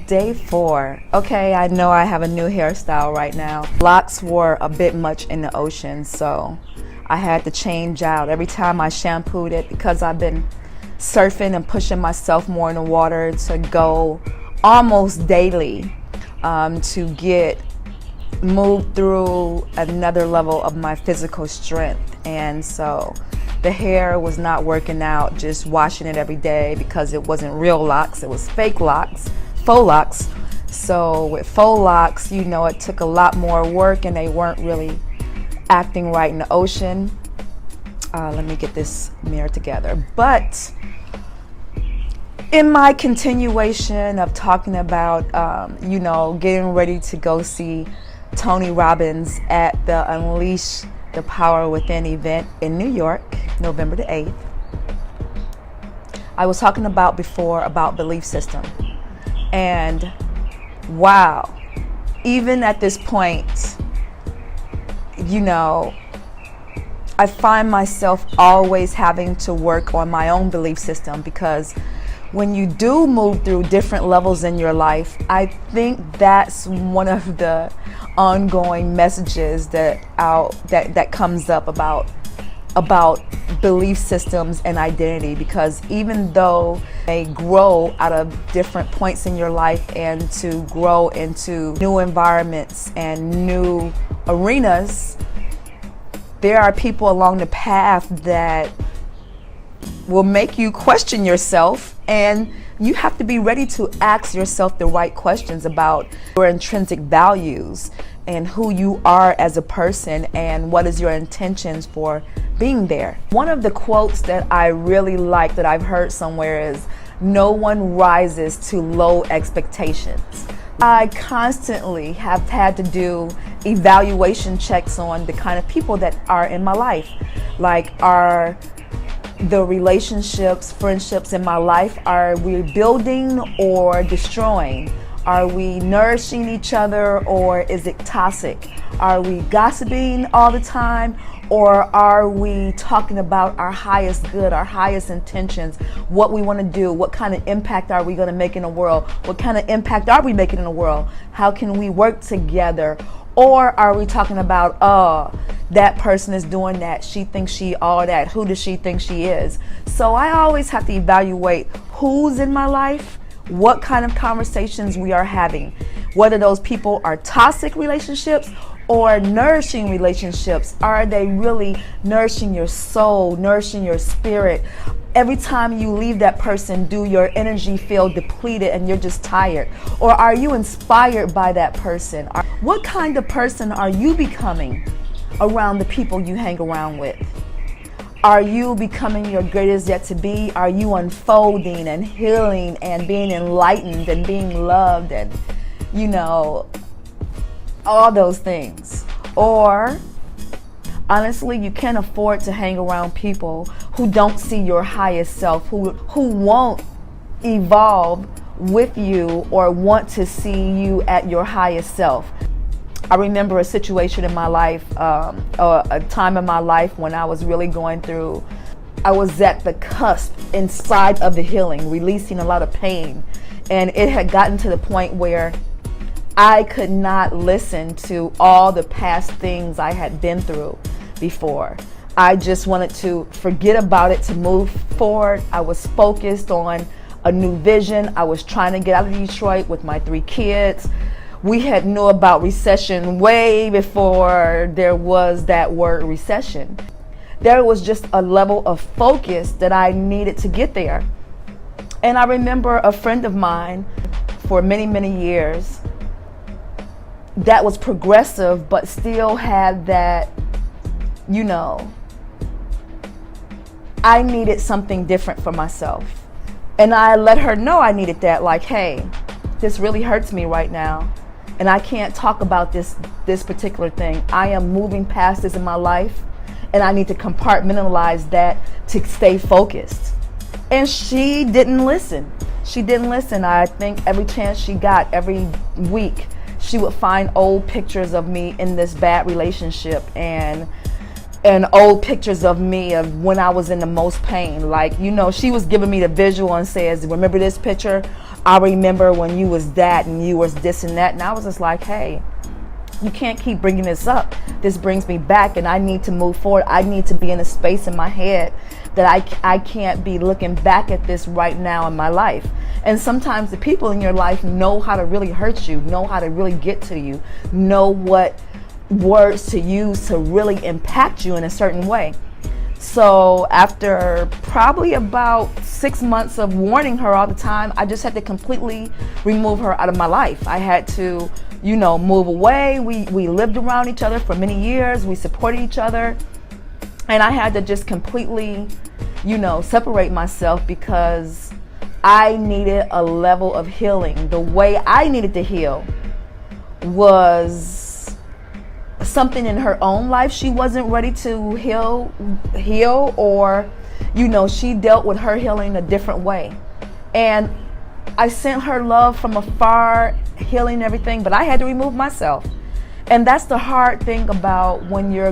Day 4. Okay, I know I have a new hairstyle right now. Locks were a bit much in the ocean, so I had to change out every time I shampooed it because I've been surfing and pushing myself more in the water to go almost daily to get moved through another level of my physical strength. And so the hair was not working out, just washing it every day because it wasn't real locks, it was fake locks, faux locks. So with faux locks, you know, it took a lot more work and they weren't really acting right in the ocean. Let me get this mirror together. But in my continuation of talking about, you know, getting ready to go see Tony Robbins at the Unleash the Power Within event in New York, November the 8th. I was talking about before about belief system. And wow, even at this point, you know, I find myself always having to work on my own belief system, because when you do move through different levels in your life, I think that's one of the ongoing messages that comes up about belief systems and identity. Because even though they grow out of different points in your life and to grow into new environments and new arenas, there are people along the path that will make you question yourself, and you have to be ready to ask yourself the right questions about your intrinsic values and who you are as a person and what is your intentions for being there. One of the quotes that I really like that I've heard somewhere is, "No one rises to low expectations." I constantly have had to do evaluation checks on the kind of people that are in my life. Like, are the relationships, friendships in my life, are we building or destroying? Are we nourishing each other, or is it toxic? Are we gossiping all the time, or are we talking about our highest good, our highest intentions, what we want to do, what kind of impact are we going to make in the world, what kind of impact are we making in the world, how can we work together? Or are we talking about, oh, that person is doing that, she thinks she all that, who does she think she is? So I always have to evaluate who's in my life, what kind of conversations we are having, whether those people are toxic relationships or nourishing relationships. Are they really nourishing your soul, nourishing your spirit? Every time you leave that person, do your energy feel depleted and you're just tired? Or are you inspired by that person? What kind of person are you becoming around the people you hang around with? Are you becoming your greatest yet to be? Are you unfolding and healing and being enlightened and being loved and, you know, all those things? Or honestly, you can't afford to hang around people who don't see your highest self, who won't evolve with you or want to see you at your highest self. I remember a situation in my life, a time in my life when I was really going through, I was at the cusp inside of the healing, releasing a lot of pain. And it had gotten to the point where I could not listen to all the past things I had been through before. I just wanted to forget about it, to move forward. I was focused on a new vision. I was trying to get out of Detroit with my 3 kids. We had knew about recession way before there was that word recession. There was just a level of focus that I needed to get there. And I remember a friend of mine for many, many years that was progressive but still had that, you know, I needed something different for myself. And I let her know I needed that, like, hey, this really hurts me right now. And I can't talk about this particular thing. I am moving past this in my life, and I need to compartmentalize that to stay focused. And she didn't listen. She didn't listen. I think every chance she got, every week, she would find old pictures of me in this bad relationship and old pictures of me of when I was in the most pain. Like, you know, she was giving me the visual and says, remember this picture I remember when you was that and you was this and that. And I was just like, hey, you can't keep bringing this up. This brings me back, and I need to move forward. I need to be in a space in my head that I can't be looking back at this right now in my life. And sometimes the people in your life know how to really hurt you, know how to really get to you, know what words to use to really impact you in a certain way. So after probably about 6 months of warning her all the time, I just had to completely remove her out of my life. I had to, move away. We lived around each other for many years. We supported each other. And I had to just completely, separate myself because I needed a level of healing. The way I needed to heal was something in her own life she wasn't ready to heal, or she dealt with her healing a different way. And I sent her love from afar, healing everything, but I had to remove myself. And that's the hard thing about when you're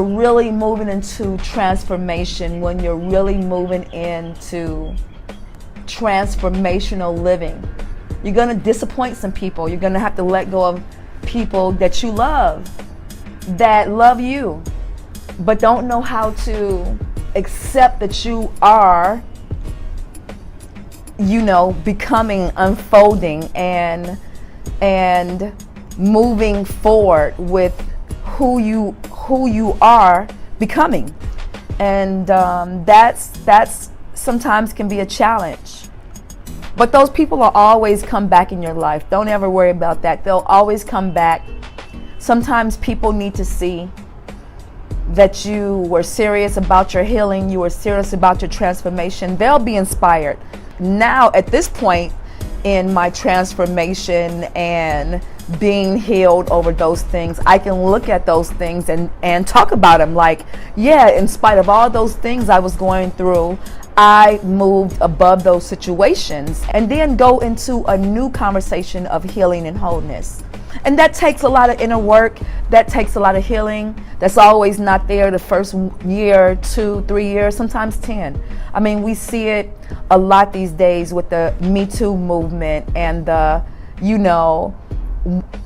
really moving into transformation, when you're really moving into transformational living. You're going to disappoint some people. You're going to have to let go of people that you love, that love you, but don't know how to accept that you are, becoming, unfolding, and moving forward with who you are becoming. And that's sometimes can be a challenge. But those people will always come back in your life. Don't ever worry about that. They'll always come back. Sometimes people need to see that you were serious about your healing, you were serious about your transformation. They'll be inspired. Now, at this point in my transformation and being healed over those things, I can look at those things and talk about them like, yeah, in spite of all those things I was going through, I moved above those situations, and then go into a new conversation of healing and wholeness. And that takes a lot of inner work. That takes a lot of healing. That's always not there the first year, 2, 3 years, sometimes 10. I mean, we see it a lot these days with the Me Too movement and the,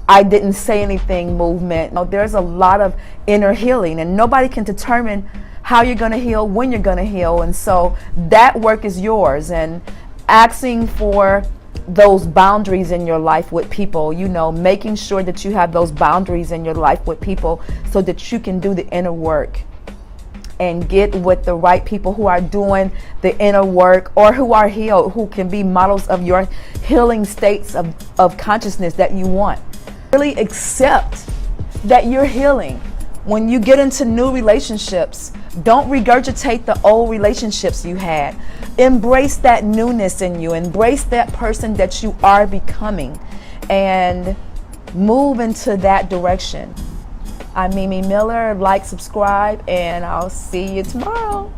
I didn't say anything movement. There's a lot of inner healing, and nobody can determine how you're going to heal, when you're going to heal. And so that work is yours, and asking for those boundaries in your life with people, making sure that you have those boundaries in your life with people so that you can do the inner work and get with the right people who are doing the inner work, or who are healed, who can be models of your healing states of consciousness that you want. Really accept that you're healing. When you get into new relationships, don't regurgitate the old relationships you had. Embrace that newness in you. Embrace that person that you are becoming, and move into that direction. I'm Mimi Miller. Like, subscribe, and I'll see you tomorrow.